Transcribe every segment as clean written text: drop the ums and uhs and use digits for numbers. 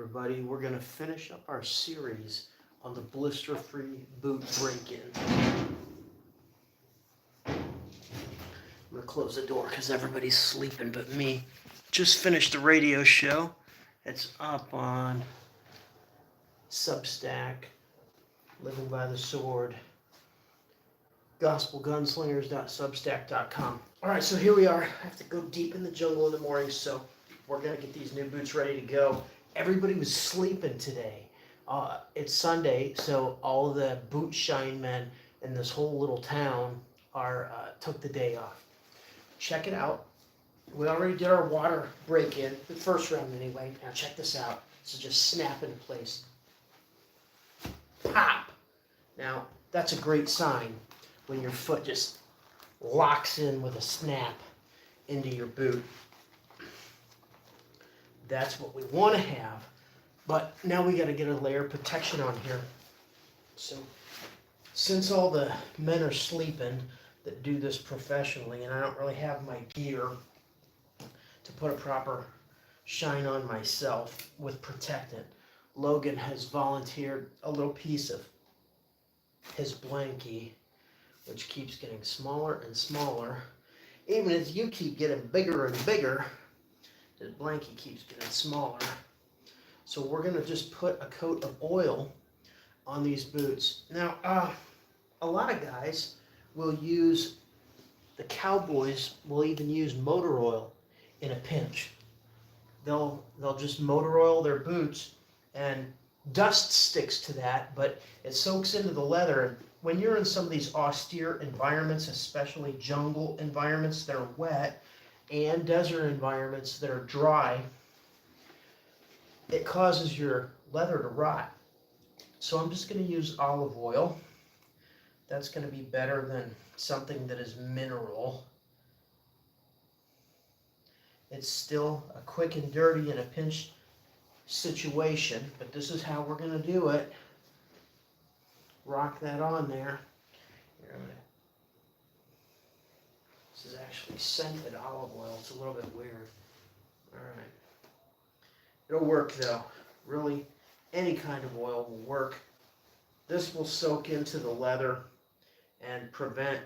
everybody. We're going to finish up our series on the blister-free boot break-in. I'm going to close the door because everybody's sleeping but me. Just finished the radio show. It's up on Substack, Living by the Sword, gospelgunslingers.substack.com. All right, so here we are. I have to go deep in the jungle in the morning, so we're going to get these new boots ready to go. Everybody was sleeping today. It's Sunday, so all the boot shine men in this whole little town took the day off. Check it out. We already did our water break-in, the first round anyway. Now check this out. So just snap into place. Pop! Now, that's a great sign when your foot just locks in with a snap into your boot. That's what we want to have. But now we got to get a layer of protection on here. So, since all the men are sleeping that do this professionally, and I don't really have my gear to put a proper shine on myself with protectant, Logan has volunteered a little piece of his blankie, which keeps getting smaller and smaller. Even as you keep getting bigger and bigger, the blankie keeps getting smaller. So we're going to just put a coat of oil on these boots. Now, a lot of guys will use, the cowboys will even use motor oil in a pinch. They'll just motor oil their boots, and dust sticks to that, but it soaks into the leather. And when you're in some of these austere environments, especially jungle environments that are wet, and desert environments that are dry, it causes your leather to rot. So I'm just going to use olive oil. That's going to be better than something that is mineral. It's still a quick and dirty and a pinch situation, but this is how we're going to do it. Rock that on there. This is actually scented olive oil. It's a little bit weird. All right. It'll work though. Really, any kind of oil will work. This will soak into the leather and prevent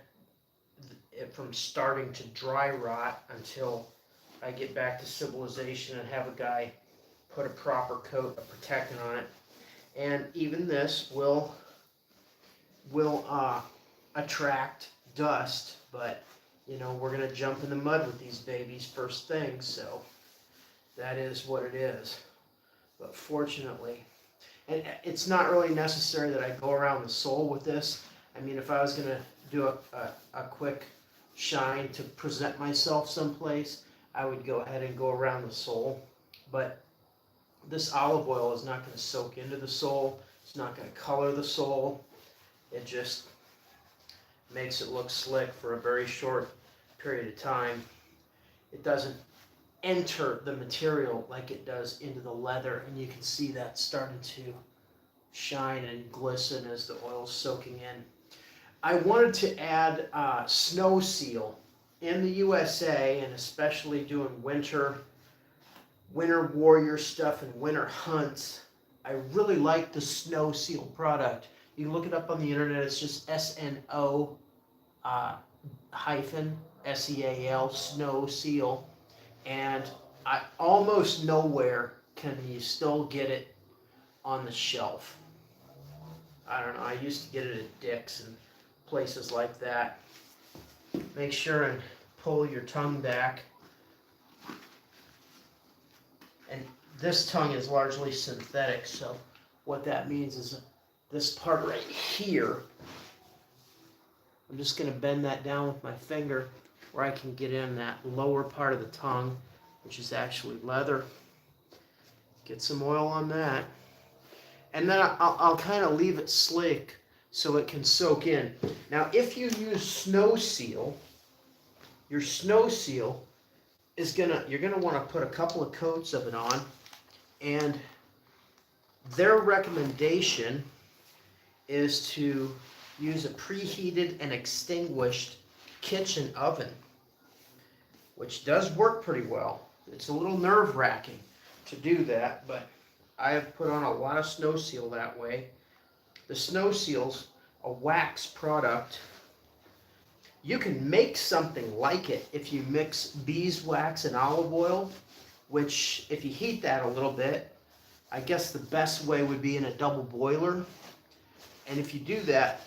it from starting to dry rot until I get back to civilization and have a guy put a proper coat of protectant on it. And even this will attract dust, but you know, we're going to jump in the mud with these babies first thing, so that is what it is. But fortunately, and it's not really necessary that I go around the sole with this. I mean, if I was going to do a quick shine to present myself someplace, I would go ahead and go around the sole. But this olive oil is not going to soak into the sole. It's not going to color the sole. It just makes it look slick for a very short period of time. It doesn't enter the material like it does into the leather, and you can see that starting to shine and glisten as the oil's soaking in. I wanted to add snow seal. In the USA, and especially doing winter warrior stuff and winter hunts, I really like the snow seal product. You can look it up on the internet. It's just SNO hyphen SEAL, snow seal. And almost nowhere can you still get it on the shelf. I don't know. I used to get it at Dick's and places like that. Make sure and pull your tongue back. And this tongue is largely synthetic, so what that means is this part right here, I'm just going to bend that down with my finger where I can get in that lower part of the tongue, which is actually leather. Get some oil on that. And then I'll kind of leave it slick so it can soak in. Now, if you use snow seal, your snow seal is you're gonna want to put a couple of coats of it on, and their recommendation is to use a preheated and extinguished kitchen oven, which does work pretty well. It's a little nerve-wracking to do that, but I have put on a lot of snow seal that way. The snow seal's a wax product. You can make something like it if you mix beeswax and olive oil, which if you heat that a little bit, I guess the best way would be in a double boiler. And if you do that,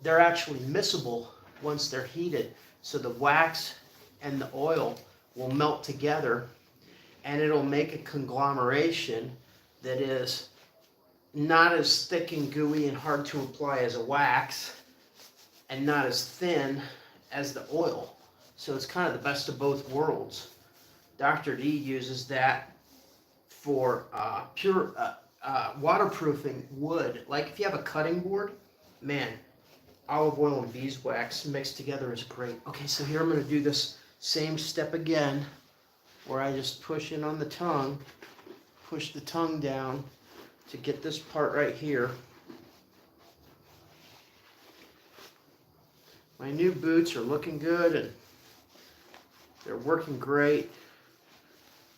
they're actually miscible once they're heated. So the wax and the oil will melt together and it'll make a conglomeration that is not as thick and gooey and hard to apply as a wax and not as thin as the oil. So it's kind of the best of both worlds. Dr. D uses that for pure waterproofing wood. Like if you have a cutting board, man, olive oil and beeswax mixed together is great. Okay, so here I'm going to do this same step again, where I just push in on the tongue, push the tongue down to get this part right here. My new boots are looking good and they're working great.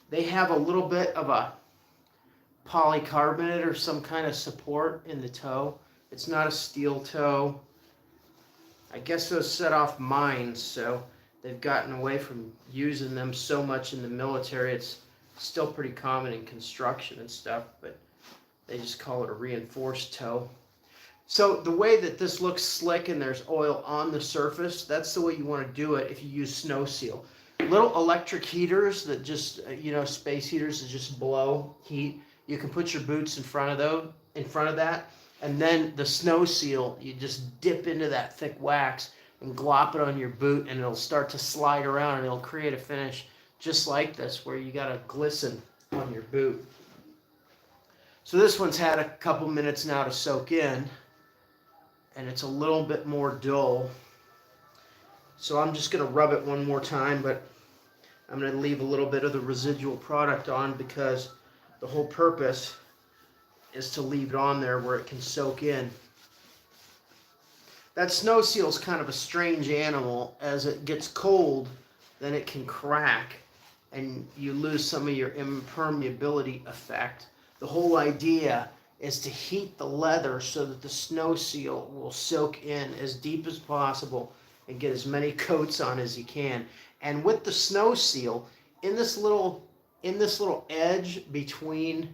They have a little bit of a polycarbonate or some kind of support in the toe. It's not a steel toe. I guess those set off mines, so they've gotten away from using them so much in the military. It's still pretty common in construction and stuff, but they just call it a reinforced toe. So the way that this looks slick and there's oil on the surface, that's the way you want to do it if you use snow seal. Little electric heaters that just, space heaters that just blow heat. You can put your boots in front of that, and then the snow seal, you just dip into that thick wax and glop it on your boot, and it'll start to slide around, and it'll create a finish just like this, where you got a glisten on your boot. So this one's had a couple minutes now to soak in, and it's a little bit more dull. So I'm just going to rub it one more time, but I'm going to leave a little bit of the residual product on because the whole purpose is to leave it on there where it can soak in. That snow seal is kind of a strange animal. As it gets cold, then it can crack and you lose some of your impermeability effect. The whole idea is to heat the leather so that the snow seal will soak in as deep as possible and get as many coats on as you can. And with the snow seal, in this little edge between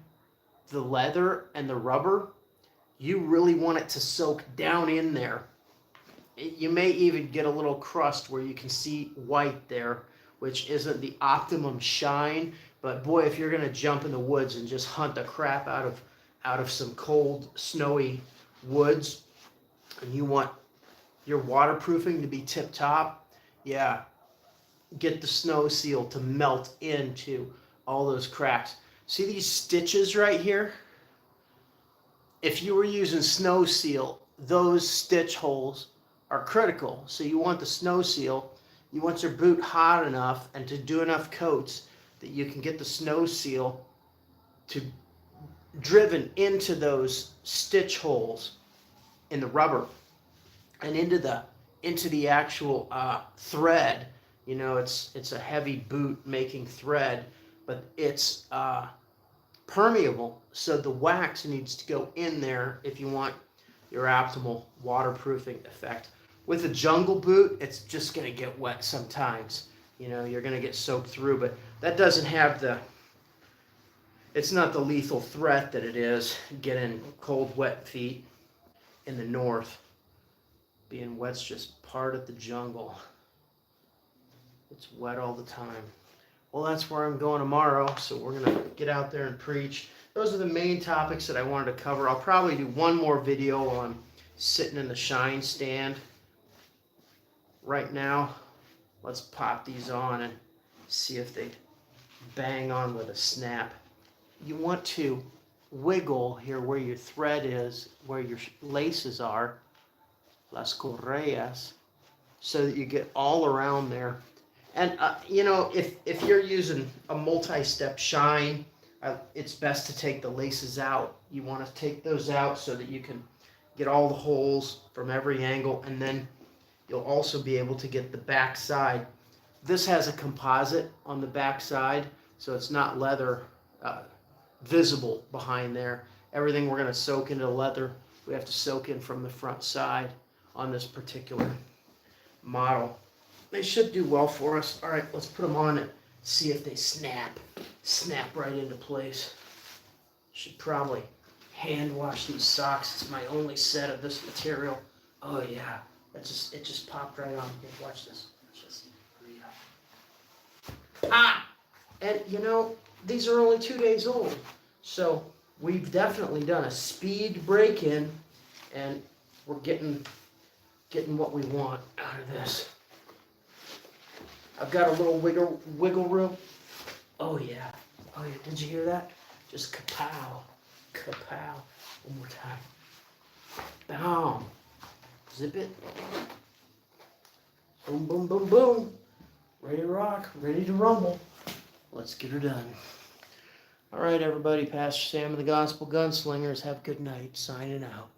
the leather and the rubber, you really want it to soak down in there. You may even get a little crust where you can see white there, which isn't the optimum shine, but boy, if you're going to jump in the woods and just hunt the crap out of some cold, snowy woods, and you want your waterproofing to be tip-top, yeah, get the snow seal to melt into all those cracks. See these stitches right here? If you were using snow seal, those stitch holes are critical. So you want the snow seal, you want your boot hot enough and to do enough coats that you can get the snow seal to driven into those stitch holes in the rubber and into the actual thread. It's a heavy boot making thread, but it's permeable, so the wax needs to go in there if you want your optimal waterproofing effect. With a jungle boot, it's just going to get wet sometimes. You're going to get soaked through, but that doesn't have it's not the lethal threat that it is getting cold, wet feet in the north. Being wet's just part of the jungle. It's wet all the time. Well, that's where I'm going tomorrow, so we're going to get out there and preach. Those are the main topics that I wanted to cover. I'll probably do one more video while I'm sitting in the shine stand. Right now, let's pop these on and see if they bang on with a snap. You want to wiggle here where your thread is, where your laces are, las correas, so that you get all around there. And, if you're using a multi-step shine, it's best to take the laces out. You want to take those out so that you can get all the holes from every angle, and then you'll also be able to get the back side. This has a composite on the back side, so it's not leather visible behind there. Everything we're going to soak into leather, we have to soak in from the front side on this particular model. They should do well for us. All right, let's put them on and see if they snap right into place. Should probably hand wash these socks. It's my only set of this material. Oh yeah, it just popped right on. Here, watch this. Ah! And you know, these are only 2 days old. So we've definitely done a speed break-in, and we're getting what we want out of this. I've got a little wiggle room. Oh yeah. Oh yeah. Did you hear that? Just kapow. Kapow. One more time. Boom. Zip it. Boom, boom, boom, boom. Ready to rock. Ready to rumble. Let's get her done. All right, everybody. Pastor Sam and the Gospel Gunslingers. Have a good night. Signing out.